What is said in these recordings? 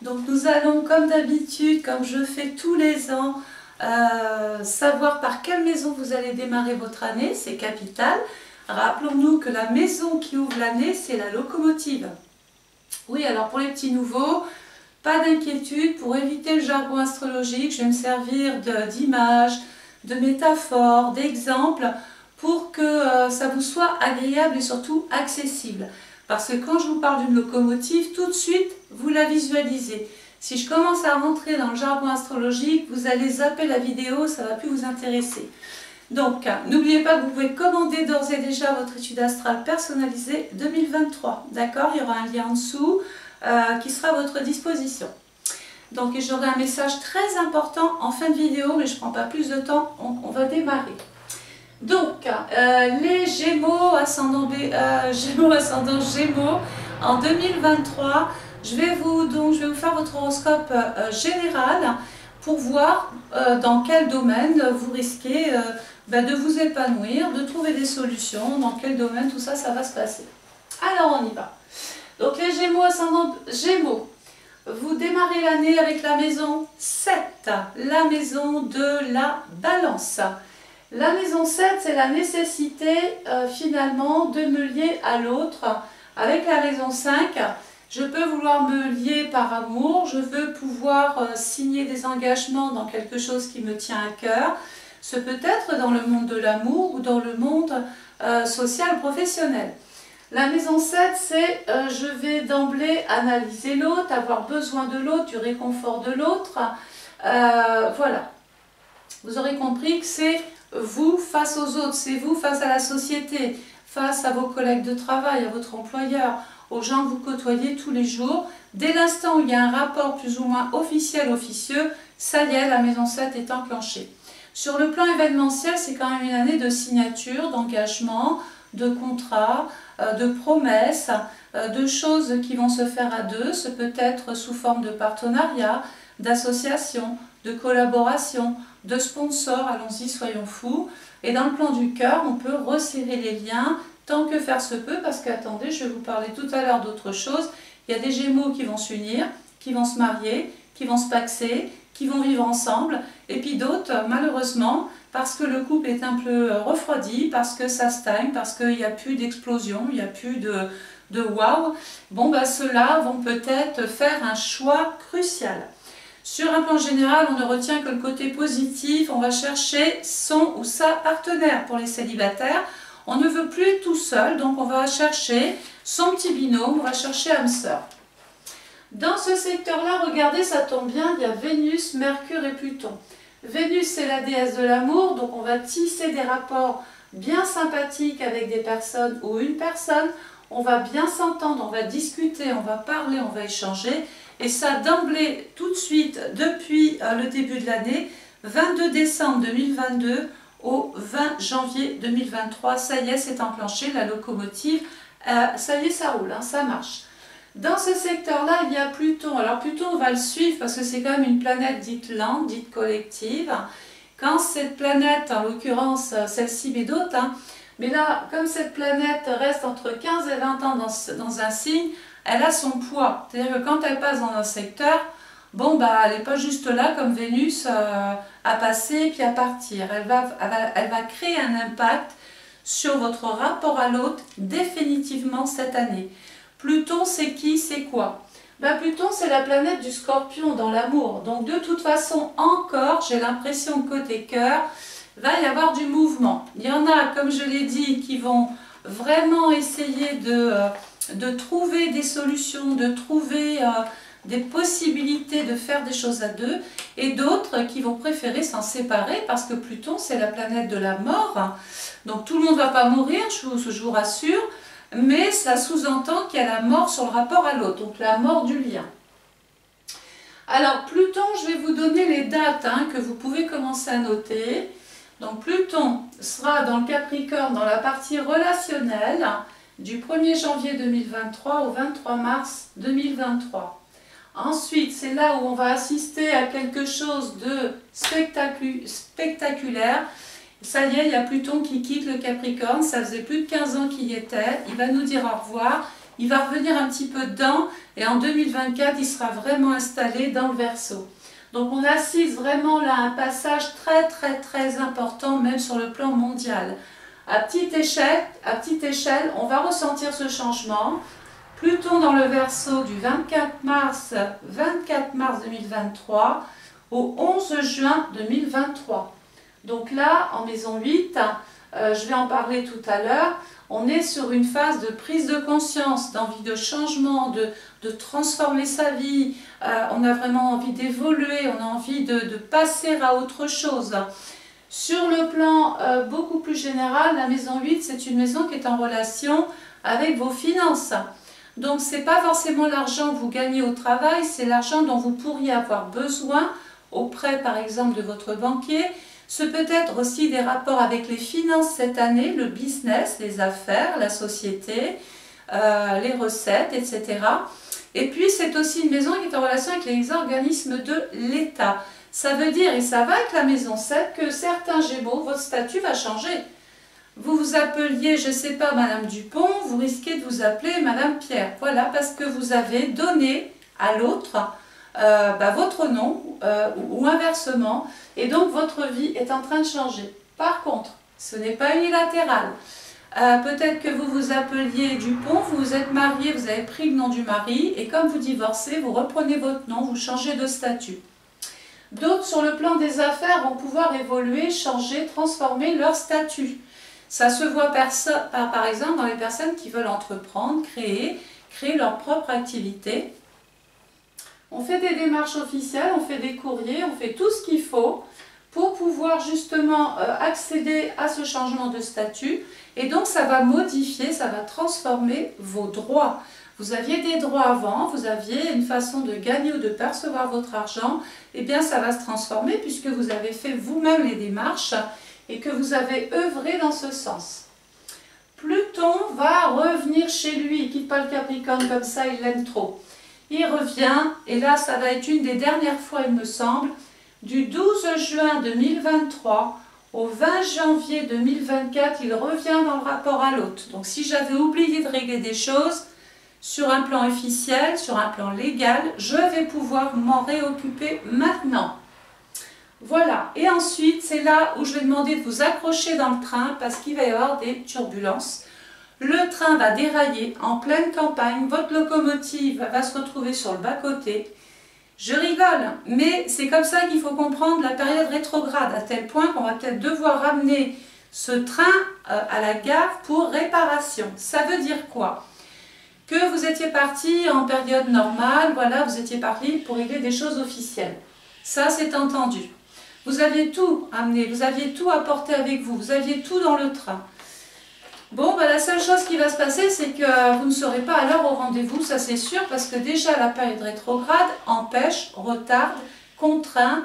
Donc nous allons, comme d'habitude, comme je fais tous les ans, savoir par quelle maison vous allez démarrer votre année, c'est capital. Rappelons-nous que la maison qui ouvre l'année, c'est la locomotive. Oui, alors pour les petits nouveaux, pas d'inquiétude, pour éviter le jargon astrologique, je vais me servir d'images, de métaphores, d'exemples, pour que ça vous soit agréable et surtout accessible. Parce que quand je vous parle d'une locomotive, tout de suite, vous la visualisez. Si je commence à rentrer dans le jargon astrologique, vous allez zapper la vidéo, ça ne va plus vous intéresser. Donc, n'oubliez pas que vous pouvez commander d'ores et déjà votre étude astrale personnalisée 2023. D'accord? Il y aura un lien en dessous qui sera à votre disposition. Donc, j'aurai un message très important en fin de vidéo, mais je ne prends pas plus de temps, on va démarrer. Donc, les Gémeaux, ascendant Gémeaux, en 2023, je vais vous faire votre horoscope général pour voir dans quel domaine vous risquez de vous épanouir, de trouver des solutions, dans quel domaine tout ça, ça va se passer. Alors, on y va. Donc, les Gémeaux, ascendant Gémeaux, vous démarrez l'année avec la maison 7, la maison de la Balance. La maison 7, c'est la nécessité finalement de me lier à l'autre. Avec la maison 5, je peux vouloir me lier par amour, je veux pouvoir signer des engagements dans quelque chose qui me tient à cœur. Ce peut être dans le monde de l'amour ou dans le monde social professionnel. La maison 7, c'est je vais d'emblée analyser l'autre, avoir besoin de l'autre, du réconfort de l'autre. Voilà. Vous aurez compris que c'est vous face aux autres, c'est vous face à la société, face à vos collègues de travail, à votre employeur, aux gens que vous côtoyez tous les jours. Dès l'instant où il y a un rapport plus ou moins officiel, officieux, ça y est, la maison 7 est enclenchée. Sur le plan événementiel, c'est quand même une année de signature, d'engagement, de contrats, de promesses, de choses qui vont se faire à deux. Ce peut être sous forme de partenariat, d'association, de collaboration, de sponsors, allons-y, soyons fous. Et dans le plan du cœur, on peut resserrer les liens tant que faire se peut, parce qu'attendez, je vais vous parler tout à l'heure d'autre chose. Il y a des Gémeaux qui vont s'unir, qui vont se marier, qui vont se paxer, qui vont vivre ensemble, et puis d'autres, malheureusement, parce que le couple est un peu refroidi, parce que ça stagne, parce qu'il n'y a plus d'explosion, il n'y a plus de waouh, bon, ceux-là vont peut-être faire un choix crucial. Sur un plan général, on ne retient que le côté positif, on va chercher son ou sa partenaire pour les célibataires. On ne veut plus être tout seul, donc on va chercher son petit binôme, on va chercher âme sœur. Dans ce secteur-là, regardez, ça tombe bien, il y a Vénus, Mercure et Pluton. Vénus, c'est la déesse de l'amour, donc on va tisser des rapports bien sympathiques avec des personnes ou une personne. On va bien s'entendre, on va discuter, on va parler, on va échanger. Et ça, d'emblée, tout de suite, depuis le début de l'année, 22 décembre 2022 au 20 janvier 2023, ça y est, c'est enclenché, la locomotive, ça y est, ça roule, hein, ça marche. Dans ce secteur-là, il y a Pluton. Alors Pluton, on va le suivre parce que c'est quand même une planète dite lente, dite collective. Quand cette planète, en l'occurrence celle-ci mais d'autres, hein, mais là, comme cette planète reste entre 15 et 20 ans dans un signe, elle a son poids. C'est-à-dire que quand elle passe dans un secteur, bon, elle n'est pas juste là comme Vénus à passer puis à partir. Elle va créer un impact sur votre rapport à l'autre définitivement cette année. Pluton, c'est qui? C'est quoi? Pluton, c'est la planète du Scorpion dans l'amour. Donc de toute façon, encore, j'ai l'impression que côté cœur, va y avoir du mouvement. Il y en a, comme je l'ai dit, qui vont vraiment essayer de trouver des solutions, de trouver des possibilités de faire des choses à deux, et d'autres qui vont préférer s'en séparer parce que Pluton, c'est la planète de la mort. Donc tout le monde ne va pas mourir, je vous rassure, mais ça sous-entend qu'il y a la mort sur le rapport à l'autre, donc la mort du lien. Alors Pluton, je vais vous donner les dates que vous pouvez commencer à noter. Donc Pluton sera dans le Capricorne, dans la partie relationnelle, du 1er janvier 2023 au 23 mars 2023. Ensuite, c'est là où on va assister à quelque chose de spectaculaire. Ça y est, il y a Pluton qui quitte le Capricorne, ça faisait plus de 15 ans qu'il y était, il va nous dire au revoir il va revenir un petit peu dedans et en 2024, il sera vraiment installé dans le Verseau. Donc on assiste vraiment là à un passage très important, même sur le plan mondial. À petite échelle, on va ressentir ce changement. Pluton dans le Verseau du 24 mars 2023 au 11 juin 2023. Donc là, en maison 8, je vais en parler tout à l'heure, on est sur une phase de prise de conscience, d'envie de changement, de transformer sa vie. On a vraiment envie d'évoluer, on a envie de passer à autre chose. Sur le plan beaucoup plus général, la maison 8, c'est une maison qui est en relation avec vos finances. Donc, ce n'est pas forcément l'argent que vous gagnez au travail, c'est l'argent dont vous pourriez avoir besoin auprès, par exemple, de votre banquier. Ce peut être aussi des rapports avec les finances cette année, le business, les affaires, la société, les recettes, etc. Et puis, c'est aussi une maison qui est en relation avec les organismes de l'État. Ça veut dire, et ça va avec la maison 7, que certains Gémeaux, votre statut va changer. Vous vous appeliez, je ne sais pas, Madame Dupont, vous risquez de vous appeler Madame Pierre. Voilà, parce que vous avez donné à l'autre votre nom ou inversement. Et donc, votre vie est en train de changer. Par contre, ce n'est pas unilatéral. Peut-être que vous vous appeliez Dupont, vous vous êtes marié, vous avez pris le nom du mari, et comme vous divorcez, vous reprenez votre nom, vous changez de statut. D'autres, sur le plan des affaires, vont pouvoir évoluer, changer, transformer leur statut. Ça se voit par exemple dans les personnes qui veulent entreprendre, créer leur propre activité. On fait des démarches officielles, on fait des courriers, on fait tout ce qu'il faut pour pouvoir justement accéder à ce changement de statut. Et donc ça va modifier, ça va transformer vos droits. Vous aviez des droits avant, vous aviez une façon de gagner ou de percevoir votre argent. Eh bien ça va se transformer puisque vous avez fait vous-même les démarches et que vous avez œuvré dans ce sens. Pluton va revenir chez lui, il ne quitte pas le Capricorne comme ça, il l'aime trop. Il revient, et là ça va être une des dernières fois il me semble, du 12 juin 2023 au 20 janvier 2024, il revient dans le rapport à l'autre. Donc si j'avais oublié de régler des choses, sur un plan officiel, sur un plan légal, je vais pouvoir m'en réoccuper maintenant. Voilà, et ensuite, c'est là où je vais demander de vous accrocher dans le train parce qu'il va y avoir des turbulences. Le train va dérailler en pleine campagne, votre locomotive va se retrouver sur le bas-côté. Je rigole, mais c'est comme ça qu'il faut comprendre la période rétrograde, à tel point qu'on va peut-être devoir ramener ce train à la gare pour réparation. Ça veut dire quoi? Que vous étiez parti en période normale, voilà, vous étiez parti pour régler des choses officielles. Ça, c'est entendu. Vous aviez tout amené, vous aviez tout apporté avec vous, vous aviez tout dans le train. Bon, la seule chose qui va se passer, c'est que vous ne serez pas à l'heure au rendez-vous, ça c'est sûr, parce que déjà la période rétrograde empêche, retarde, contraint,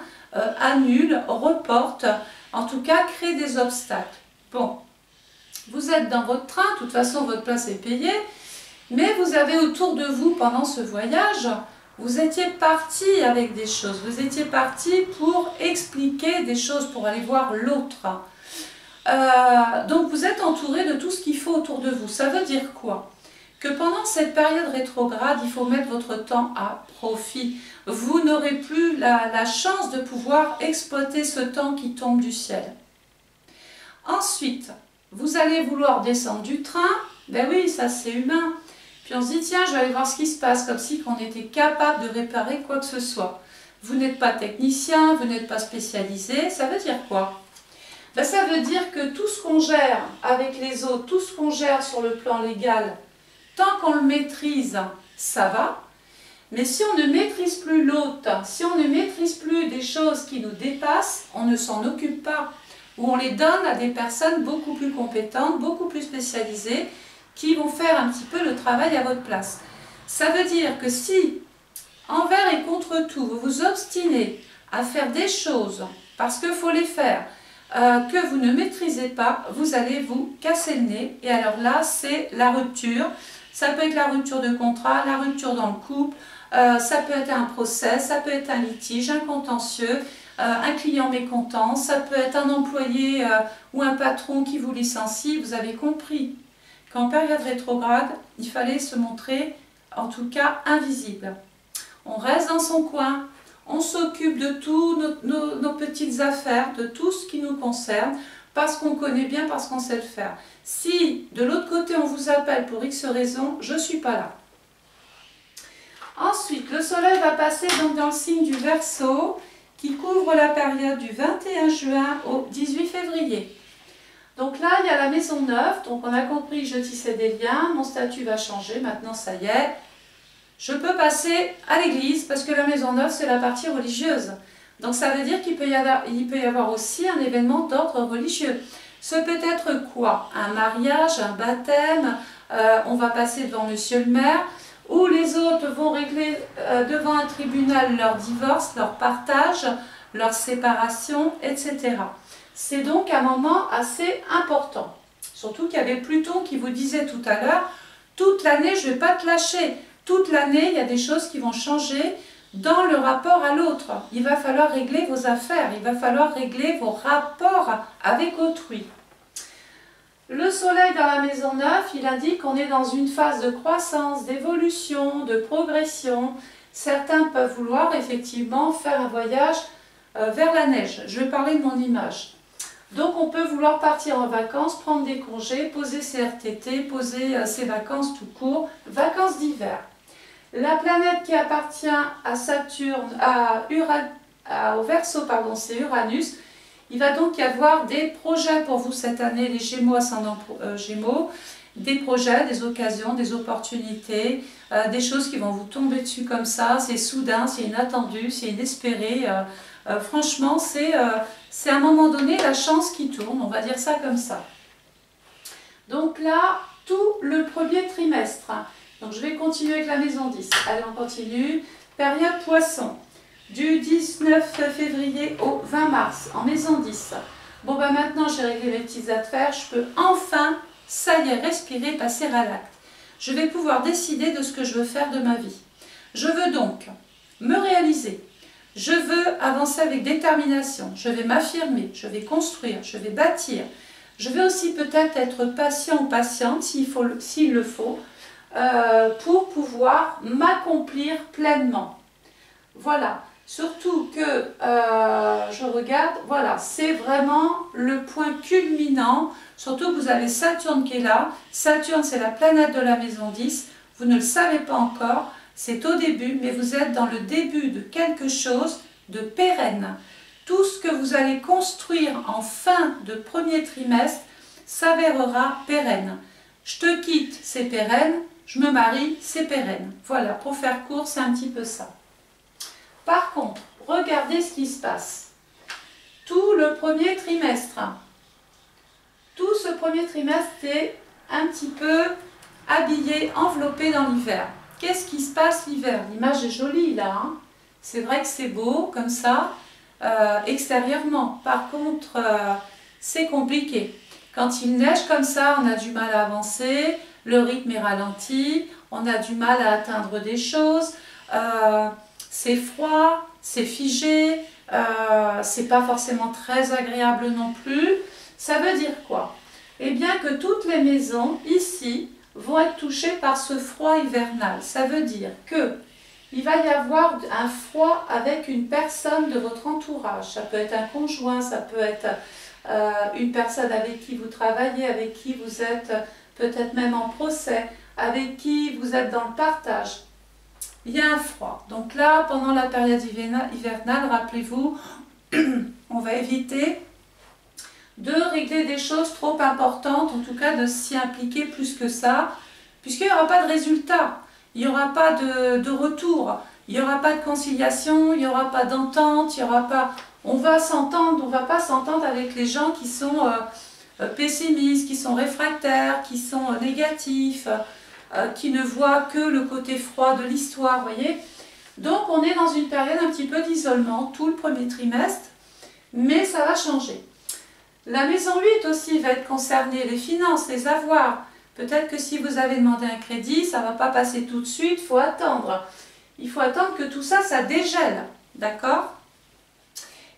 annule, reporte, en tout cas crée des obstacles. Bon, vous êtes dans votre train, de toute façon votre place est payée, mais vous avez autour de vous pendant ce voyage, vous étiez parti avec des choses, vous étiez parti pour expliquer des choses, pour aller voir l'autre. Donc vous êtes entouré de tout ce qu'il faut autour de vous. Ça veut dire quoi? Que pendant cette période rétrograde, il faut mettre votre temps à profit. Vous n'aurez plus la chance de pouvoir exploiter ce temps qui tombe du ciel. Ensuite, vous allez vouloir descendre du train. Ben oui, ça c'est humain. Puis on se dit, tiens, je vais aller voir ce qui se passe, comme si on était capable de réparer quoi que ce soit. Vous n'êtes pas technicien, vous n'êtes pas spécialisé. Ça veut dire quoi? Ben, ça veut dire que tout ce qu'on gère avec les autres, tout ce qu'on gère sur le plan légal, tant qu'on le maîtrise, ça va. Mais si on ne maîtrise plus l'autre, si on ne maîtrise plus des choses qui nous dépassent, on ne s'en occupe pas. Ou on les donne à des personnes beaucoup plus compétentes, beaucoup plus spécialisées, qui vont faire un petit peu le travail à votre place. Ça veut dire que si, envers et contre tout, vous vous obstinez à faire des choses, parce qu'il faut les faire, que vous ne maîtrisez pas, vous allez vous casser le nez. Et alors là, c'est la rupture. Ça peut être la rupture de contrat, la rupture dans le couple, ça peut être un procès, ça peut être un litige, un contentieux, un client mécontent, ça peut être un employé ou un patron qui vous licencie. Vous avez compris qu'en période rétrograde, il fallait se montrer, en tout cas, invisible. On reste dans son coin, on s'occupe de tout, nos petites affaires, de tout ce qui nous concerne, parce qu'on connaît bien, parce qu'on sait le faire. Si, de l'autre côté, on vous appelle pour X raison, je ne suis pas là. Ensuite, le soleil va passer donc dans le signe du Verseau, qui couvre la période du 21 juin au 18 février. Donc là, il y a la maison 9, donc on a compris que je tissais des liens, mon statut va changer, maintenant ça y est. Je peux passer à l'église, parce que la maison 9, c'est la partie religieuse. Donc ça veut dire qu'il peut y avoir aussi un événement d'ordre religieux. Ce peut être quoi? Un mariage, un baptême, on va passer devant monsieur le maire, où les autres vont régler devant un tribunal leur divorce, leur partage, leur séparation, etc. C'est donc un moment assez important. Surtout qu'il y avait Pluton qui vous disait tout à l'heure, toute l'année je ne vais pas te lâcher. Toute l'année il y a des choses qui vont changer dans le rapport à l'autre. Il va falloir régler vos affaires, il va falloir régler vos rapports avec autrui. Le soleil dans la maison 9, il indique qu'on est dans une phase de croissance, d'évolution, de progression. Certains peuvent vouloir effectivement faire un voyage vers la neige. Je vais parler de mon image. Donc on peut vouloir partir en vacances, prendre des congés, poser ses RTT, poser ses vacances tout court, vacances d'hiver. La planète qui appartient à Saturne, au Verseau, pardon, c'est Uranus. Il va donc y avoir des projets pour vous cette année, les Gémeaux, ascendant Gémeaux, des projets, des occasions, des opportunités, des choses qui vont vous tomber dessus comme ça, c'est soudain, c'est inattendu, c'est inespéré. Franchement, c'est à un moment donné la chance qui tourne, on va dire ça comme ça. Donc là, tout le premier trimestre. Donc je vais continuer avec la maison 10. Allez, on continue. Période Poisson. Du 19 février au 20 mars, en maison 10. Bon, ben maintenant j'ai réglé mes petites affaires, je peux enfin, ça y est, respirer, passer à l'acte. Je vais pouvoir décider de ce que je veux faire de ma vie. Je veux donc me réaliser. Je veux avancer avec détermination. Je vais m'affirmer, je vais construire, je vais bâtir. Je vais aussi peut-être être patient ou patiente, s'il le faut, pour pouvoir m'accomplir pleinement. Voilà. Surtout que, je regarde, voilà, c'est vraiment le point culminant, surtout que vous avez Saturne qui est là. Saturne, c'est la planète de la maison 10, vous ne le savez pas encore, c'est au début, mais vous êtes dans le début de quelque chose de pérenne. Tout ce que vous allez construire en fin de premier trimestre s'avérera pérenne. Je te quitte, c'est pérenne, je me marie, c'est pérenne. Voilà, pour faire court, c'est un petit peu ça. Par contre, regardez ce qui se passe. Tout le premier trimestre. Tout ce premier trimestre est un petit peu habillé, enveloppé dans l'hiver. Qu'est-ce qui se passe l'hiver? L'image est jolie là. Hein, c'est vrai que c'est beau comme ça, extérieurement. Par contre, c'est compliqué. Quand il neige comme ça, on a du mal à avancer, le rythme est ralenti, on a du mal à atteindre des choses. C'est froid, c'est figé, c'est pas forcément très agréable non plus. Ça veut dire quoi? Eh bien que toutes les maisons ici vont être touchées par ce froid hivernal. Ça veut dire que il va y avoir un froid avec une personne de votre entourage. Ça peut être un conjoint, ça peut être une personne avec qui vous travaillez, avec qui vous êtes peut-être même en procès, avec qui vous êtes dans le partage. Il y a un froid. Donc là, pendant la période hivernale, rappelez-vous, on va éviter de régler des choses trop importantes, en tout cas de s'y impliquer plus que ça, puisqu'il n'y aura pas de résultat, il n'y aura pas de retour, il n'y aura pas de conciliation, il n'y aura pas d'entente, il n'y aura pas... On va s'entendre, on ne va pas s'entendre avec les gens qui sont pessimistes, qui sont réfractaires, qui sont négatifs, qui ne voient que le côté froid de l'histoire, vous voyez. Donc on est dans une période un petit peu d'isolement, tout le premier trimestre, mais ça va changer. La maison 8 aussi va être concernée, les finances, les avoirs. Peut-être que si vous avez demandé un crédit, ça ne va pas passer tout de suite, il faut attendre. Il faut attendre que tout ça, ça dégèle, d'accord?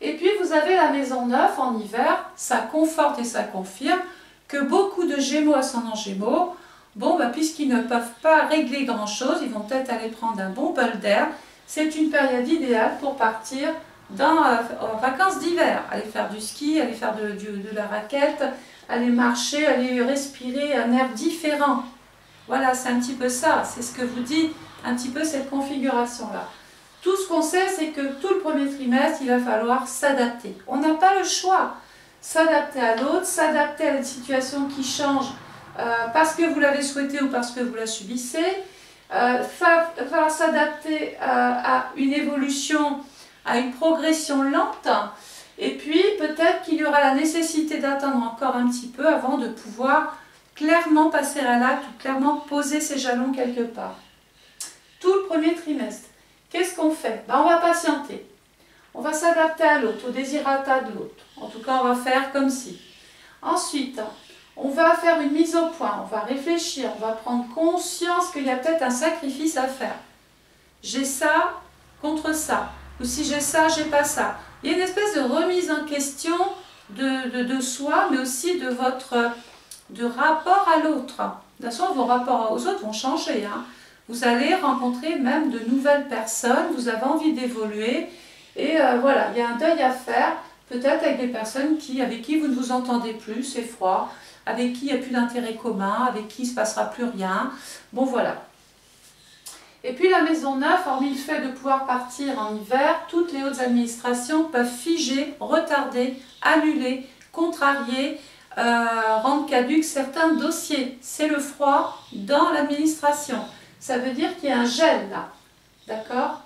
Et puis vous avez la maison 9 en hiver, ça conforte et ça confirme que beaucoup de Gémeaux ascendant Gémeaux bon, bah, puisqu'ils ne peuvent pas régler grand-chose, ils vont peut-être aller prendre un bon bol d'air. C'est une période idéale pour partir en vacances d'hiver, aller faire du ski, aller faire de la raquette, aller marcher, aller respirer un air différent. Voilà, c'est un petit peu ça, c'est ce que vous dit un petit peu cette configuration-là. Tout ce qu'on sait, c'est que tout le premier trimestre, il va falloir s'adapter. On n'a pas le choix. S'adapter à l'autre, s'adapter à une situation qui change parce que vous l'avez souhaité ou parce que vous la subissez. Falloir s'adapter à une évolution, à une progression lente. Et puis, peut-être qu'il y aura la nécessité d'attendre encore un petit peu avant de pouvoir clairement passer à l'acte ou clairement poser ses jalons quelque part. Tout le premier trimestre. Qu'est-ce qu'on fait? Ben, on va patienter. On va s'adapter à l'autre, au désirata de l'autre. En tout cas, on va faire comme si. Ensuite, on va faire une mise au point, on va réfléchir, on va prendre conscience qu'il y a peut-être un sacrifice à faire. J'ai ça contre ça. Ou si j'ai ça, j'ai pas ça. Il y a une espèce de remise en question de soi, mais aussi de votre rapport à l'autre. De toute façon, vos rapports aux autres vont changer. Hein. Vous allez rencontrer même de nouvelles personnes, vous avez envie d'évoluer. Et voilà, il y a un deuil à faire, peut-être avec des personnes avec qui vous ne vous entendez plus, c'est froid, avec qui il n'y a plus d'intérêt commun, avec qui il ne se passera plus rien. Bon, voilà. Et puis la maison 9, hormis le fait de pouvoir partir en hiver, toutes les hautes administrations peuvent figer, retarder, annuler, contrarier, rendre caducs certains dossiers. C'est le froid dans l'administration. Ça veut dire qu'il y a un gel là. D'accord ?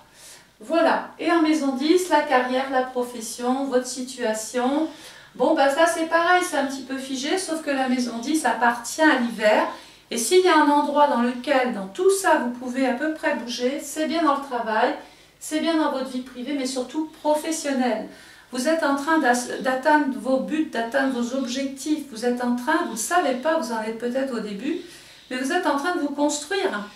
Voilà. Et en maison 10, la carrière, la profession, votre situation. Bon, bah ça c'est pareil, c'est un petit peu figé, sauf que la maison 10 appartient à l'hiver. Et s'il y a un endroit dans lequel, dans tout ça, vous pouvez à peu près bouger, c'est bien dans le travail, c'est bien dans votre vie privée, mais surtout professionnelle. Vous êtes en train d'atteindre vos buts, d'atteindre vos objectifs. Vous êtes en train, vous ne savez pas, vous en êtes peut-être au début, mais vous êtes en train de vous construire.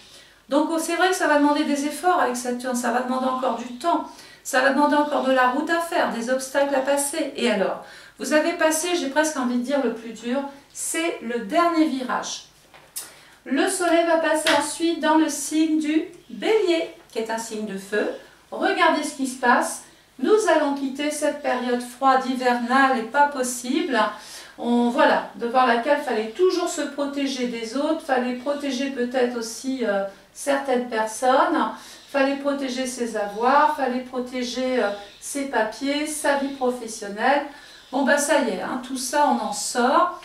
Donc c'est vrai que ça va demander des efforts avec Saturne, ça va demander encore du temps, ça va demander encore de la route à faire, des obstacles à passer. Et alors, vous avez passé, j'ai presque envie de dire le plus dur, c'est le dernier virage. Le soleil va passer ensuite dans le signe du Bélier, qui est un signe de feu. Regardez ce qui se passe. Nous allons quitter cette période froide hivernale et pas possible. Voilà, devant laquelle il fallait toujours se protéger des autres, il fallait protéger peut-être aussi certaines personnes, il fallait protéger ses avoirs, il fallait protéger ses papiers, sa vie professionnelle. Bon ben ça y est, hein, tout ça on en sort.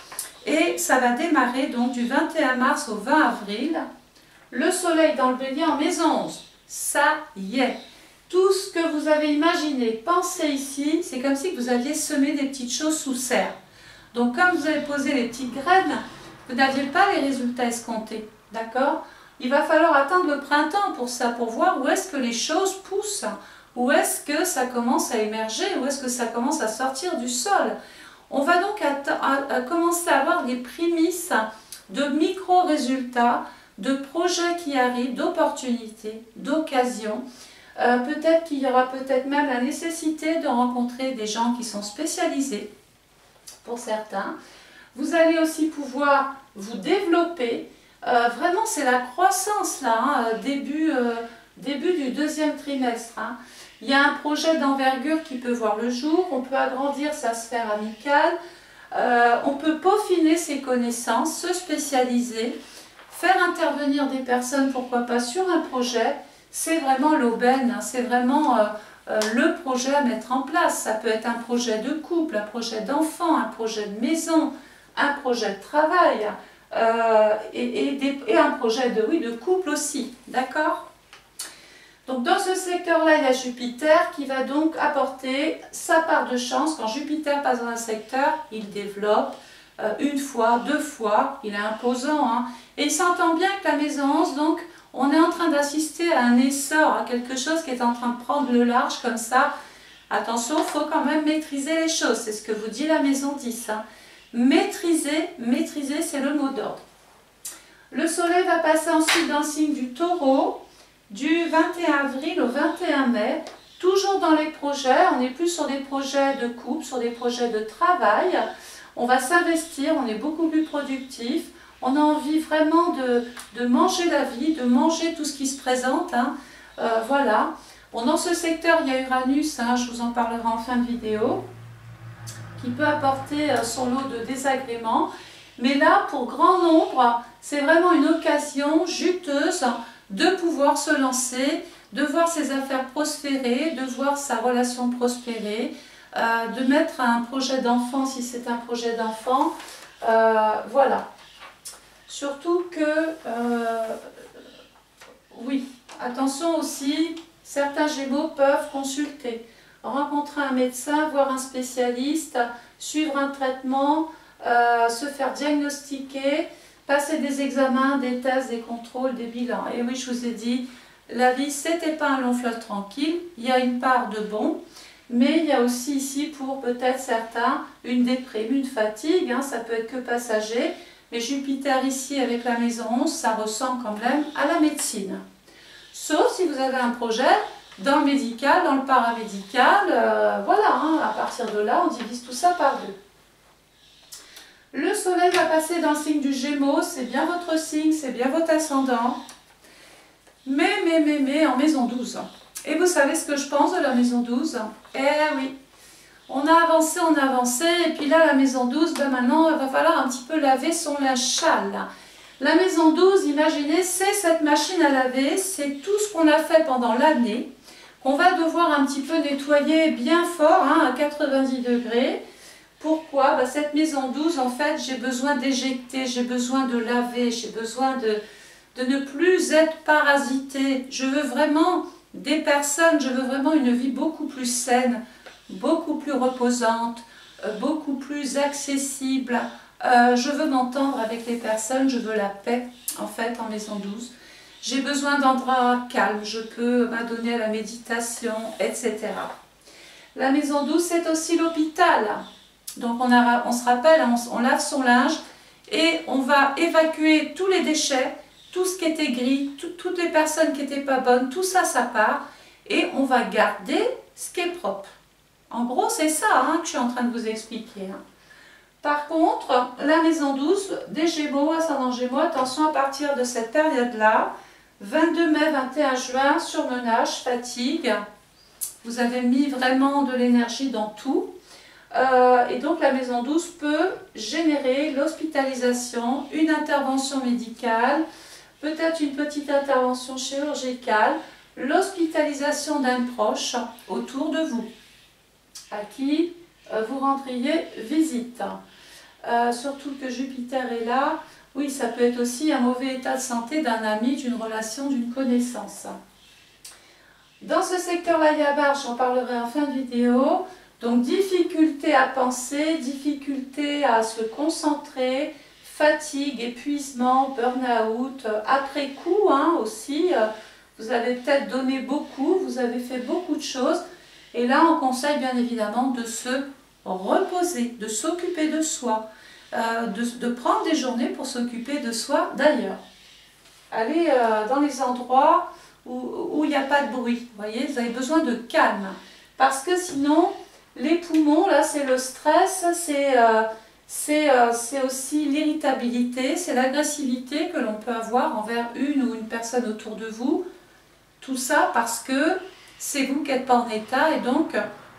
Et ça va démarrer donc du 21 mars au 20 avril. Le soleil dans le Bélier en maison 11. Ça y est. Tout ce que vous avez imaginé, pensé ici, c'est comme si vous aviez semé des petites choses sous serre. Donc comme vous avez posé les petites graines, vous n'aviez pas les résultats escomptés. D'accord? Il va falloir attendre le printemps pour ça, pour voir où est-ce que les choses poussent. Où est-ce que ça commence à émerger, où est-ce que ça commence à sortir du sol. On va donc commencer à avoir des prémices de micro-résultats, de projets qui arrivent, d'opportunités, d'occasions. Peut-être qu'il y aura peut-être même la nécessité de rencontrer des gens qui sont spécialisés, pour certains. Vous allez aussi pouvoir vous développer. Vraiment, c'est la croissance là, hein, début du deuxième trimestre. Hein. Il y a un projet d'envergure qui peut voir le jour, on peut agrandir sa sphère amicale, on peut peaufiner ses connaissances, se spécialiser, faire intervenir des personnes, pourquoi pas, sur un projet. C'est vraiment l'aubaine, hein, c'est vraiment le projet à mettre en place. Ça peut être un projet de couple, un projet d'enfant, un projet de maison, un projet de travail et un projet de couple aussi, d'accord ? Donc dans ce secteur-là, il y a Jupiter qui va donc apporter sa part de chance. Quand Jupiter passe dans un secteur, il développe une fois, deux fois, il est imposant. Hein, et il s'entend bien avec la maison 11, donc on est en train d'assister à un essor, à quelque chose qui est en train de prendre le large comme ça. Attention, il faut quand même maîtriser les choses, c'est ce que vous dit la maison 10. Hein. Maîtriser, c'est le mot d'ordre. Le soleil va passer ensuite dans le signe du Taureau, du 21 avril au 21 mai, toujours dans les projets. On n'est plus sur des projets de couple, sur des projets de travail. On va s'investir, on est beaucoup plus productif, On a envie vraiment de manger la vie, de manger tout ce qui se présente. Hein. Voilà. Bon, dans ce secteur, il y a Uranus, hein, je vous en parlerai en fin de vidéo, qui peut apporter son lot de désagréments. Mais là, pour grand nombre, c'est vraiment une occasion juteuse de pouvoir se lancer, de voir ses affaires prospérer, de voir sa relation prospérer, de mettre un projet d'enfant si c'est un projet d'enfant. Voilà. Surtout que, oui, attention aussi, certains Gémeaux peuvent consulter, rencontrer un médecin, voir un spécialiste, suivre un traitement, se faire diagnostiquer, passer des examens, des tests, des contrôles, des bilans. Et oui, je vous ai dit, la vie, c'était pas un long fleuve tranquille, il y a une part de bon, mais il y a aussi ici, pour peut-être certains, une déprime, une fatigue, hein, ça peut être que passager, mais Jupiter ici, avec la maison 11, ça ressemble quand même à la médecine. Sauf si vous avez un projet dans le médical, dans le paramédical, voilà, hein, à partir de là, on divise tout ça par deux. Le soleil va passer dans le signe du Gémeaux, c'est bien votre signe, c'est bien votre ascendant. Mais, en maison 12. Et vous savez ce que je pense de la maison 12? Eh oui, on a avancé, et puis là, la maison 12, ben maintenant, il va falloir un petit peu laver son linge sale. La maison 12, imaginez, c'est cette machine à laver, c'est tout ce qu'on a fait pendant l'année, qu'on va devoir un petit peu nettoyer bien fort, hein, à 90 degrés. Pourquoi? Ben, cette maison 12, en fait, j'ai besoin d'éjecter, j'ai besoin de laver, j'ai besoin de ne plus être parasité. Je veux vraiment des personnes, je veux vraiment une vie beaucoup plus saine, beaucoup plus reposante, beaucoup plus accessible. Je veux m'entendre avec les personnes, je veux la paix, en fait, en maison 12. J'ai besoin d'endroits calmes, je peux m'adonner à la méditation, etc. La maison 12, c'est aussi l'hôpital. Donc on se rappelle, on lave son linge et on va évacuer tous les déchets, tout ce qui était gris, toutes les personnes qui n'étaient pas bonnes, tout ça, ça part. Et on va garder ce qui est propre. En gros, c'est ça, hein, que je suis en train de vous expliquer. Hein. Par contre, la maison 12 des Gémeaux, ascendant Gémeaux, attention à partir de cette période-là, 22 mai, 21 juin, surmenage, fatigue. Vous avez mis vraiment de l'énergie dans tout. Et donc la maison 12 peut générer l'hospitalisation, une intervention médicale, peut-être une petite intervention chirurgicale, l'hospitalisation d'un proche autour de vous, à qui vous rendriez visite. Surtout que Jupiter est là, oui, ça peut être aussi un mauvais état de santé d'un ami, d'une relation, d'une connaissance. Dans ce secteur-là, il y a Barre, j'en parlerai en fin de vidéo. Donc, difficulté à penser, difficulté à se concentrer, fatigue, épuisement, burn-out, après coup hein, aussi. Vous avez peut-être donné beaucoup, vous avez fait beaucoup de choses. Et là, on conseille bien évidemment de se reposer, de s'occuper de soi, de prendre des journées pour s'occuper de soi d'ailleurs. Allez dans les endroits où il n'y a pas de bruit, vous voyez, vous avez besoin de calme. Parce que sinon, les poumons, là, c'est le stress, c'est aussi l'irritabilité, c'est l'agressivité que l'on peut avoir envers une ou une personne autour de vous. Tout ça parce que c'est vous qui n'êtes pas en état et donc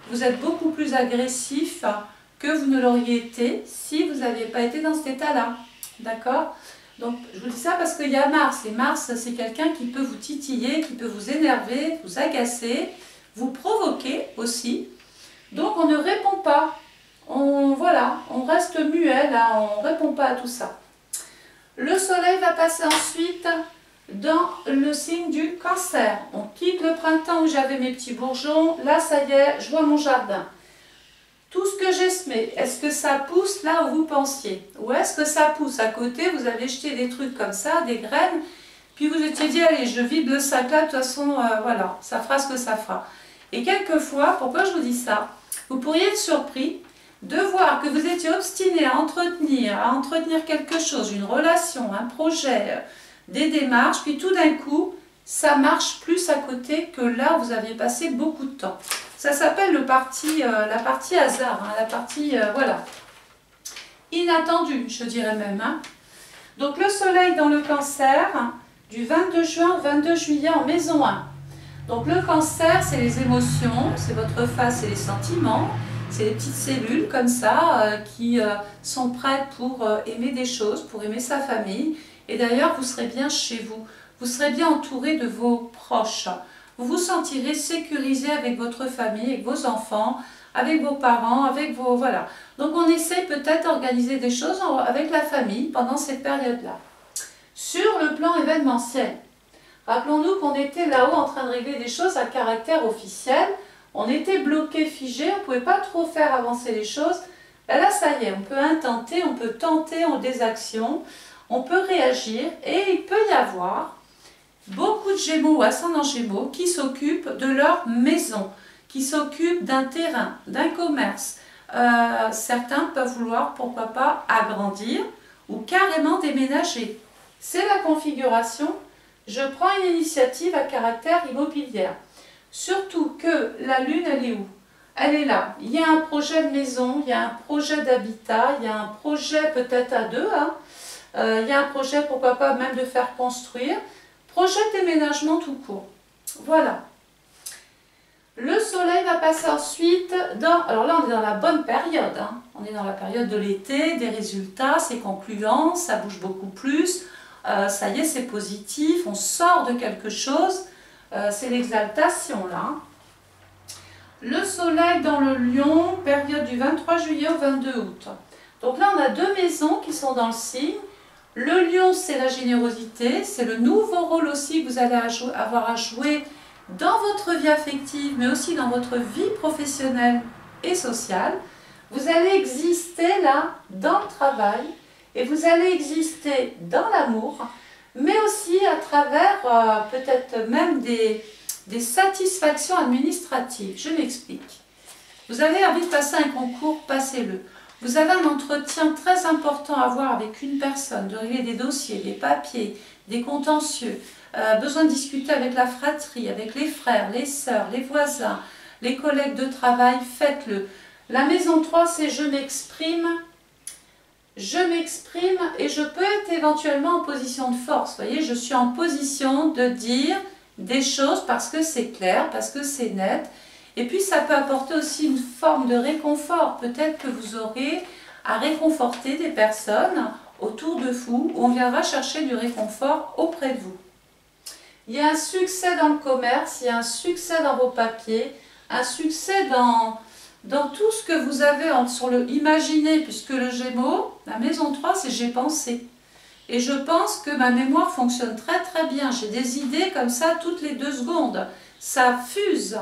vous êtes beaucoup plus agressif que vous ne l'auriez été si vous n'aviez pas été dans cet état-là. D'accord? Donc je vous dis ça parce qu'il y a Mars, et Mars c'est quelqu'un qui peut vous titiller, qui peut vous énerver, vous agacer, vous provoquer aussi. Donc on ne répond pas, voilà, on reste muet là, on ne répond pas à tout ça. Le soleil va passer ensuite dans le signe du Cancer. On quitte le printemps où j'avais mes petits bourgeons, là ça y est, je vois mon jardin. Tout ce que j'ai semé, est-ce que ça pousse là où vous pensiez? Ou est-ce que ça pousse à côté, vous avez jeté des trucs comme ça, des graines, puis vous étiez dit, allez, je vide le sac là, de toute façon, voilà, ça fera ce que ça fera. Et quelquefois, pourquoi je vous dis ça? Vous pourriez être surpris de voir que vous étiez obstiné à entretenir quelque chose, une relation, un projet, des démarches, puis tout d'un coup, ça marche plus à côté que là où vous aviez passé beaucoup de temps. Ça s'appelle la partie hasard, hein, la partie, voilà, inattendue, je dirais même. Hein. Donc le soleil dans le cancer, du 22 juin au 22 juillet en maison 1. Donc le cancer, c'est les émotions, c'est votre face et les sentiments. C'est les petites cellules comme ça qui sont prêtes pour aimer des choses, pour aimer sa famille. Et d'ailleurs, vous serez bien chez vous. Vous serez bien entouré de vos proches. Vous vous sentirez sécurisé avec votre famille, avec vos enfants, avec vos parents, avec vos... Voilà. Donc on essaie peut-être d'organiser des choses avec la famille pendant cette période-là. Sur le plan événementiel, rappelons-nous qu'on était là-haut en train de régler des choses à caractère officiel. On était bloqué, figé, on ne pouvait pas trop faire avancer les choses. Ben là, ça y est, on peut intenter, on peut tenter en des actions, on peut réagir et il peut y avoir beaucoup de Gémeaux ou ascendants Gémeaux qui s'occupent de leur maison, qui s'occupent d'un terrain, d'un commerce. Certains peuvent vouloir, pourquoi pas, agrandir ou carrément déménager. C'est la configuration. Je prends une initiative à caractère immobilier. Surtout que la Lune, elle est où? Elle est là. Il y a un projet de maison, il y a un projet d'habitat, il y a un projet peut-être à deux. Il y a un projet, pourquoi pas, même de faire construire. Projet de déménagement tout court. Voilà. Le soleil va passer ensuite dans... Alors là, on est dans la bonne période. On est dans la période de l'été, des résultats, c'est concluant, ça bouge beaucoup plus. Ça y est, c'est positif, on sort de quelque chose. C'est l'exaltation là. Le soleil dans le Lion, période du 23 juillet au 22 août. Donc là, on a deux maisons qui sont dans le signe. Le Lion, c'est la générosité, c'est le nouveau rôle aussi que vous allez avoir à jouer dans votre vie affective, mais aussi dans votre vie professionnelle et sociale. Vous allez exister là dans le travail et vous allez exister dans l'amour, mais aussi à travers peut-être même des satisfactions administratives. Je m'explique. Vous avez envie de passer un concours, passez-le. Vous avez un entretien très important à avoir avec une personne, de régler des dossiers, des papiers, des contentieux, besoin de discuter avec la fratrie, avec les frères, les sœurs, les voisins, les collègues de travail, faites-le. La maison 3, c'est je m'exprime et je peux être éventuellement en position de force. Vous voyez, je suis en position de dire des choses parce que c'est clair, parce que c'est net. Et puis ça peut apporter aussi une forme de réconfort. Peut-être que vous aurez à réconforter des personnes autour de vous, où on viendra chercher du réconfort auprès de vous. Il y a un succès dans le commerce, il y a un succès dans vos papiers, un succès dans tout ce que vous avez sur le imaginer, puisque le Gémeaux, la maison 3, c'est j'ai pensé. Et je pense que ma mémoire fonctionne très très bien. J'ai des idées comme ça toutes les 2 secondes. Ça fuse.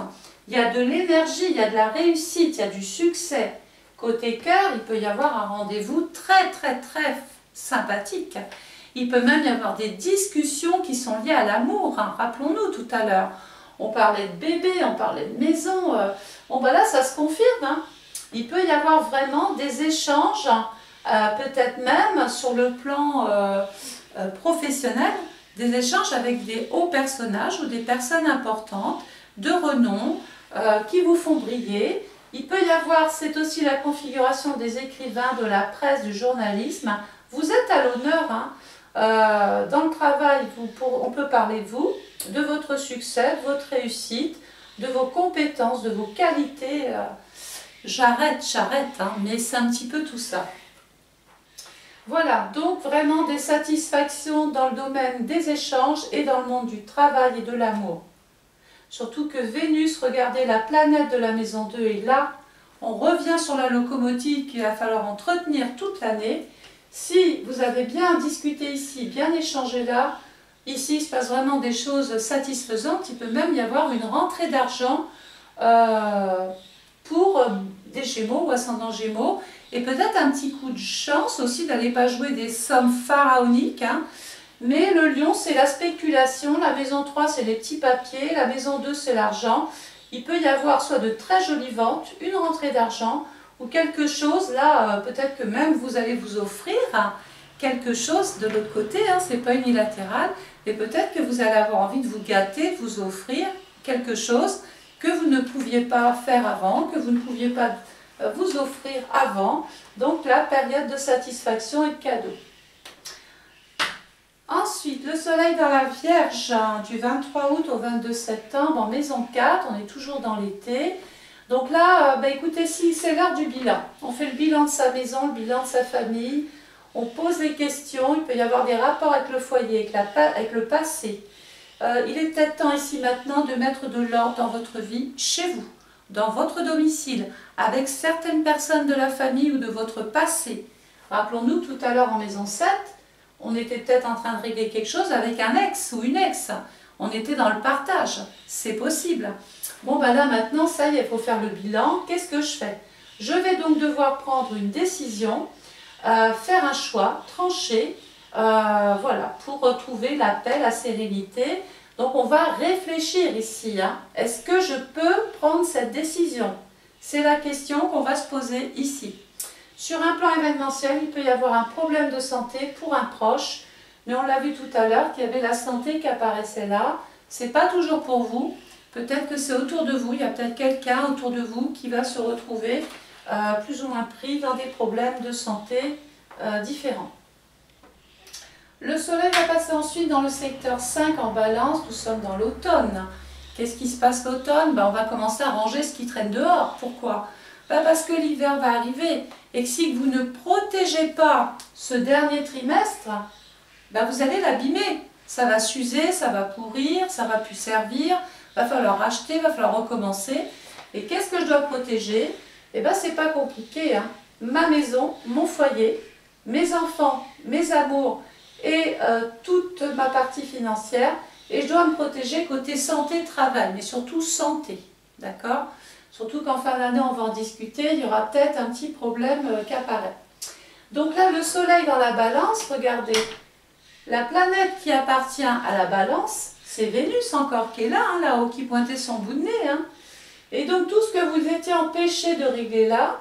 Il y a de l'énergie, il y a de la réussite, il y a du succès. Côté cœur, il peut y avoir un rendez-vous très très très sympathique. Il peut même y avoir des discussions qui sont liées à l'amour. Rappelons-nous tout à l'heure. On parlait de bébé, on parlait de maison. Bon ben là, ça se confirme. Il peut y avoir vraiment des échanges, peut-être même sur le plan professionnel, des échanges avec des hauts personnages ou des personnes importantes, de renom, qui vous font briller. Il peut y avoir, c'est aussi la configuration des écrivains, de la presse, du journalisme. Vous êtes à l'honneur. Dans le travail, on peut parler de vous, de votre succès, de votre réussite, de vos compétences, de vos qualités. J'arrête, mais c'est un petit peu tout ça. Voilà, donc vraiment des satisfactions dans le domaine des échanges et dans le monde du travail et de l'amour. Surtout que Vénus, regardez, la planète de la maison 2 est là. On revient sur la locomotive qu'il va falloir entretenir toute l'année. Si vous avez bien discuté ici, bien échangé là, ici il se passe vraiment des choses satisfaisantes. Il peut même y avoir une rentrée d'argent pour des Gémeaux ou ascendants Gémeaux. Et peut-être un petit coup de chance aussi d'aller pas jouer des sommes pharaoniques. Mais le Lion, c'est la spéculation. La maison 3, c'est les petits papiers. La maison 2, c'est l'argent. Il peut y avoir soit de très jolies ventes, une rentrée d'argent, ou quelque chose, là, peut-être que même vous allez vous offrir quelque chose de l'autre côté, c'est pas unilatéral, mais peut-être que vous allez avoir envie de vous gâter, de vous offrir quelque chose que vous ne pouviez pas faire avant, que vous ne pouviez pas vous offrir avant. Donc la période de satisfaction et de cadeau. Ensuite, le soleil dans la Vierge, du 23 août au 22 septembre, en maison 4, on est toujours dans l'été. Donc là, écoutez, si c'est l'heure du bilan, on fait le bilan de sa maison, le bilan de sa famille, on pose les questions, il peut y avoir des rapports avec le foyer, avec le passé. Il est peut-être temps ici maintenant de mettre de l'ordre dans votre vie, chez vous, dans votre domicile, avec certaines personnes de la famille ou de votre passé. Rappelons-nous tout à l'heure en maison 7, on était peut-être en train de régler quelque chose avec un ex ou une ex. On était dans le partage, c'est possible. Bon, là maintenant, ça y est, il faut faire le bilan. Qu'est-ce que je fais? Je vais donc devoir prendre une décision, faire un choix, trancher, voilà, pour retrouver la paix, la sérénité. Donc on va réfléchir ici. Est-ce que je peux prendre cette décision? C'est la question qu'on va se poser ici. Sur un plan événementiel, il peut y avoir un problème de santé pour un proche, mais on l'a vu tout à l'heure qu'il y avait la santé qui apparaissait là. Ce n'est pas toujours pour vous. Peut-être que c'est autour de vous, il y a peut-être quelqu'un autour de vous qui va se retrouver plus ou moins pris dans des problèmes de santé différents. Le soleil va passer ensuite dans le secteur 5 en balance, nous sommes dans l'automne. Qu'est-ce qui se passe l'automne? On va commencer à ranger ce qui traîne dehors. Pourquoi? Parce que l'hiver va arriver et que si vous ne protégez pas ce dernier trimestre, vous allez l'abîmer. Ça va s'user, ça va pourrir, ça ne va plus servir. Va falloir acheter, va falloir recommencer. Et qu'est-ce que je dois protéger? C'est pas compliqué. Ma maison, mon foyer, mes enfants, mes amours et toute ma partie financière. Et je dois me protéger côté santé, travail, mais surtout santé. D'accord? Surtout qu'en fin d'année, on va en discuter, il y aura peut-être un petit problème qui apparaît. Donc là, le soleil dans la balance, regardez, la planète qui appartient à la balance, c'est Vénus encore qui est là, là-haut, qui pointait son bout de nez. Et donc tout ce que vous étiez empêché de régler là,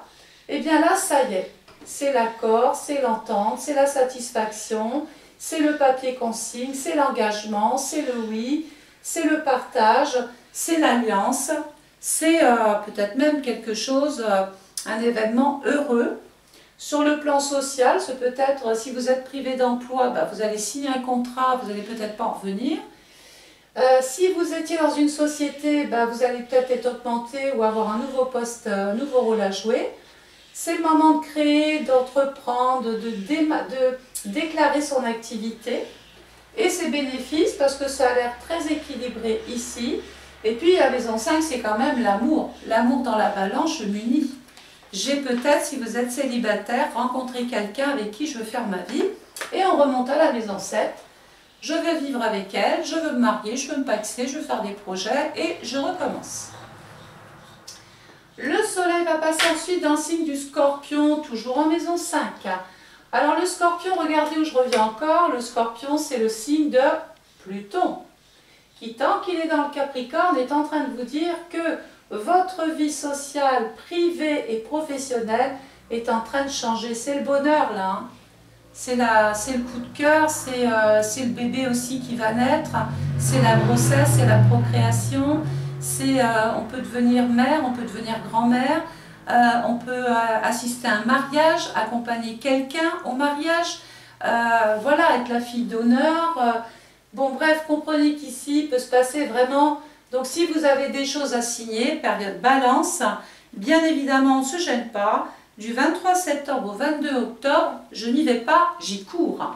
là, ça y est. C'est l'accord, c'est l'entente, c'est la satisfaction, c'est le papier consigne, c'est l'engagement, c'est le oui, c'est le partage, c'est l'alliance, c'est peut-être même quelque chose, un événement heureux. Sur le plan social, c'est peut-être, si vous êtes privé d'emploi, vous allez signer un contrat, vous n'allez peut-être pas en revenir. Si vous étiez dans une société, vous allez peut-être être augmenté ou avoir un nouveau poste, un nouveau rôle à jouer. C'est le moment de créer, d'entreprendre, de déclarer son activité. Et ses bénéfices, parce que ça a l'air très équilibré ici. Et puis la maison 5, c'est quand même l'amour. L'amour dans la balance, je m'unis. J'ai peut-être, si vous êtes célibataire, rencontré quelqu'un avec qui je veux faire ma vie. Et on remonte à la maison 7. Je vais vivre avec elle, je veux me marier, je veux me paxer, je veux faire des projets et je recommence. Le soleil va passer ensuite dans le signe du Scorpion, toujours en maison 5. Alors le Scorpion, regardez où je reviens encore, le Scorpion c'est le signe de Pluton, qui tant qu'il est dans le Capricorne est en train de vous dire que votre vie sociale, privée et professionnelle est en train de changer. C'est le bonheur là, c'est le coup de cœur, c'est le bébé aussi qui va naître, c'est la grossesse, c'est la procréation, on peut devenir mère, on peut devenir grand-mère, on peut assister à un mariage, accompagner quelqu'un au mariage, voilà, être la fille d'honneur. Bon bref, comprenez qu'ici il peut se passer vraiment, donc si vous avez des choses à signer, période balance, bien évidemment on ne se gêne pas. Du 23 septembre au 22 octobre, je n'y vais pas, j'y cours.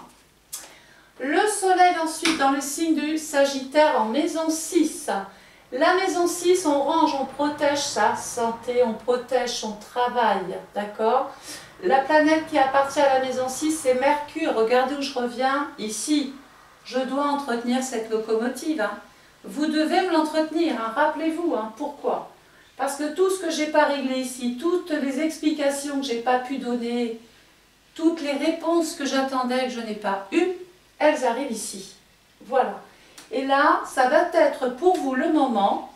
Le soleil ensuite dans le signe du Sagittaire en maison 6. La maison 6, on range, on protège sa santé, on protège son travail, d'accord? La planète qui appartient à la maison 6, c'est Mercure. Regardez où je reviens, ici. Je dois entretenir cette locomotive. Vous devez me l'entretenir, rappelez-vous, pourquoi? Parce que tout ce que je n'ai pas réglé ici, toutes les explications que je n'ai pas pu donner, toutes les réponses que j'attendais que je n'ai pas eues, elles arrivent ici. Voilà. Et là, ça va être pour vous le moment,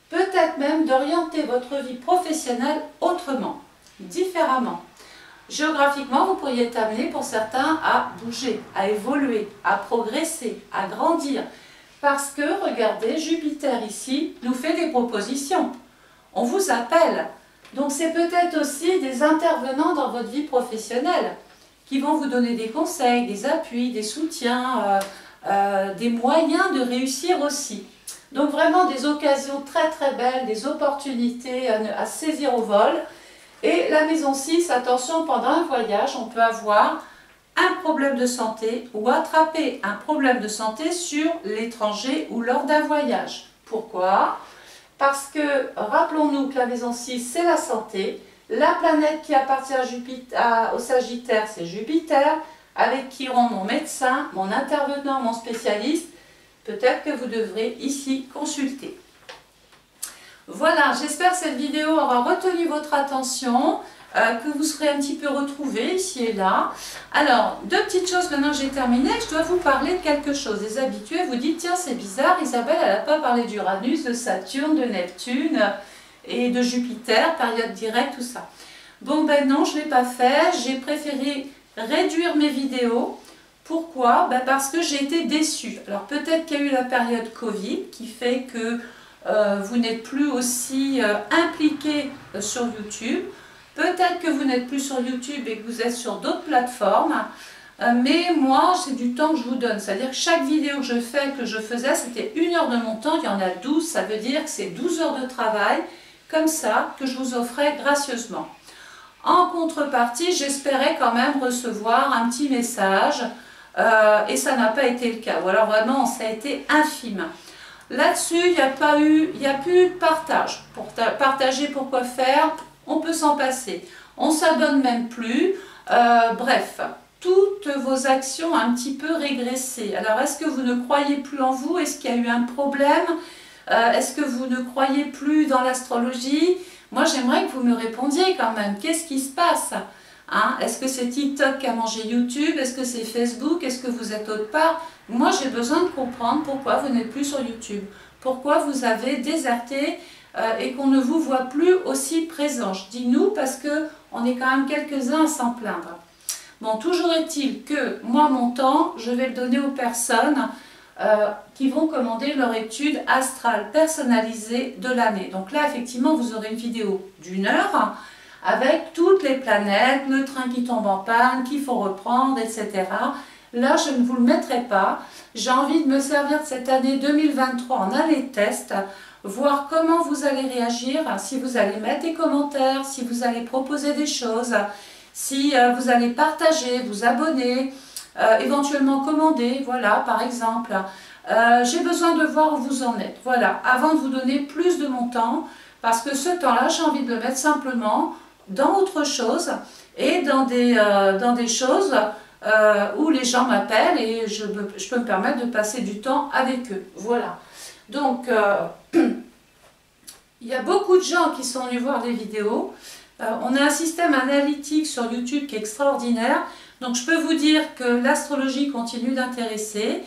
peut-être même d'orienter votre vie professionnelle autrement, différemment. Géographiquement, vous pourriez être amené pour certains à bouger, à évoluer, à progresser, à grandir. Parce que, regardez, Jupiter ici nous fait des propositions. On vous appelle. Donc c'est peut-être aussi des intervenants dans votre vie professionnelle qui vont vous donner des conseils, des appuis, des soutiens, des moyens de réussir aussi. Donc vraiment des occasions très très belles, des opportunités à saisir au vol. Et la maison 6, attention, pendant un voyage, on peut avoir un problème de santé ou attraper un problème de santé sur l'étranger ou lors d'un voyage. Pourquoi? Parce que, rappelons-nous que la maison 6, c'est la santé. La planète qui appartient à Jupiter, au Sagittaire, c'est Jupiter, avec qui rend mon médecin, mon intervenant, mon spécialiste. Peut-être que vous devrez ici consulter. Voilà, j'espère que cette vidéo aura retenu votre attention, que vous serez un petit peu retrouvés ici et là. Alors, deux petites choses maintenant que j'ai terminé, je dois vous parler de quelque chose. Les habitués vous dites, tiens c'est bizarre, Isabelle elle n'a pas parlé d'Uranus, de Saturne, de Neptune et de Jupiter, période directe, tout ça. Bon ben non, je ne l'ai pas fait, j'ai préféré réduire mes vidéos. Pourquoi? Ben parce que j'ai été déçue. Alors peut-être qu'il y a eu la période Covid qui fait que vous n'êtes plus aussi impliqué sur YouTube. Peut-être que vous n'êtes plus sur YouTube et que vous êtes sur d'autres plateformes. Mais moi, c'est du temps que je vous donne. C'est-à-dire que chaque vidéo que je fais, que je faisais, c'était 1 heure de mon temps. Il y en a 12, ça veut dire que c'est 12 heures de travail, comme ça, que je vous offrais gracieusement. En contrepartie, j'espérais quand même recevoir un petit message. Et ça n'a pas été le cas. Ou alors vraiment, ça a été infime. Là-dessus, il n'y a plus de partage. Pour partager pourquoi faire, on peut s'en passer. On ne s'abonne même plus. Bref, toutes vos actions ont un petit peu régressé. Alors, est-ce que vous ne croyez plus en vous? Est-ce qu'il y a eu un problème? Est-ce que vous ne croyez plus dans l'astrologie? Moi, j'aimerais que vous me répondiez quand même. Qu'est-ce qui se passe? Hein? Est-ce que c'est TikTok qui a mangé YouTube? Est-ce que c'est Facebook? Est-ce que vous êtes autre part? Moi, j'ai besoin de comprendre pourquoi vous n'êtes plus sur YouTube. Pourquoi vous avez déserté et qu'on ne vous voit plus aussi présent. Je dis nous parce qu'on est quand même quelques-uns à s'en plaindre. Bon, toujours est-il que moi, mon temps, je vais le donner aux personnes qui vont commander leur étude astrale personnalisée de l'année. Donc là, effectivement, vous aurez une vidéo d'1 heure avec toutes les planètes, le train qui tombe en panne, qu'il faut reprendre, etc. Là, je ne vous le mettrai pas. J'ai envie de me servir de cette année 2023 en année test, voir comment vous allez réagir, si vous allez mettre des commentaires, si vous allez proposer des choses, si vous allez partager, vous abonner, éventuellement commander, voilà, par exemple. J'ai besoin de voir où vous en êtes, voilà, avant de vous donner plus de mon temps, parce que ce temps-là, j'ai envie de le mettre simplement dans autre chose et dans des choses où les gens m'appellent et je peux me permettre de passer du temps avec eux. Voilà. Donc, il y a beaucoup de gens qui sont venus voir des vidéos. On a un système analytique sur YouTube qui est extraordinaire. Donc, je peux vous dire que l'astrologie continue d'intéresser.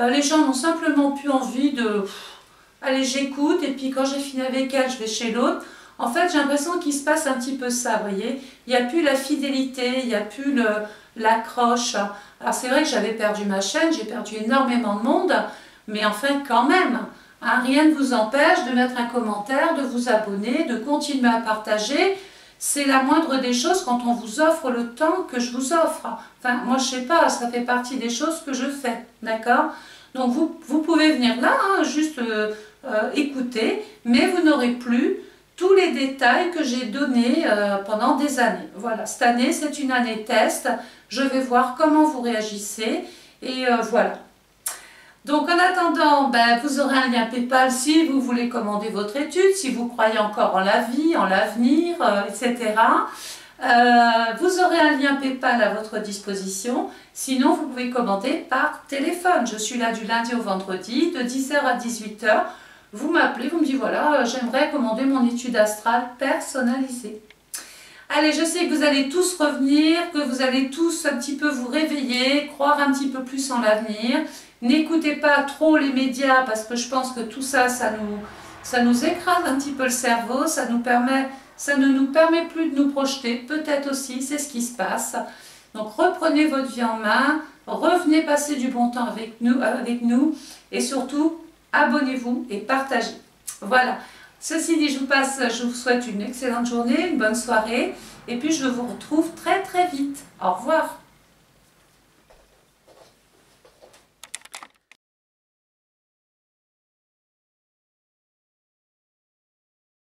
Les gens n'ont simplement plus envie de... Allez, j'écoute et puis quand j'ai fini avec elle, je vais chez l'autre. En fait, j'ai l'impression qu'il se passe un petit peu ça, vous voyez. Il n'y a plus la fidélité, il n'y a plus l'accroche. Alors, c'est vrai que j'avais perdu ma chaîne, j'ai perdu énormément de monde, mais enfin, quand même, hein, rien ne vous empêche de mettre un commentaire, de vous abonner, de continuer à partager. C'est la moindre des choses quand on vous offre le temps que je vous offre. Enfin, moi, je ne sais pas, ça fait partie des choses que je fais, d'accord? Donc, vous pouvez venir là, hein, juste écouter, mais vous n'aurez plus tous les détails que j'ai donnés pendant des années. Voilà, cette année, c'est une année test. Je vais voir comment vous réagissez et voilà. Donc, en attendant, ben, vous aurez un lien PayPal si vous voulez commander votre étude, si vous croyez encore en la vie, en l'avenir, etc. Vous aurez un lien PayPal à votre disposition. Sinon, vous pouvez commander par téléphone. Je suis là du lundi au vendredi, de 10 h à 18 h. Vous m'appelez, vous me dites voilà, j'aimerais commander mon étude astrale personnalisée. Allez, je sais que vous allez tous revenir, que vous allez tous un petit peu vous réveiller, croire un petit peu plus en l'avenir. N'écoutez pas trop les médias parce que je pense que tout ça, ça nous écrase un petit peu le cerveau, ça ne nous permet plus de nous projeter, peut-être aussi, c'est ce qui se passe. Donc reprenez votre vie en main, revenez passer du bon temps avec nous et surtout, abonnez-vous et partagez. Voilà. Ceci dit, je vous souhaite une excellente journée, une bonne soirée et puis je vous retrouve très très vite. Au revoir.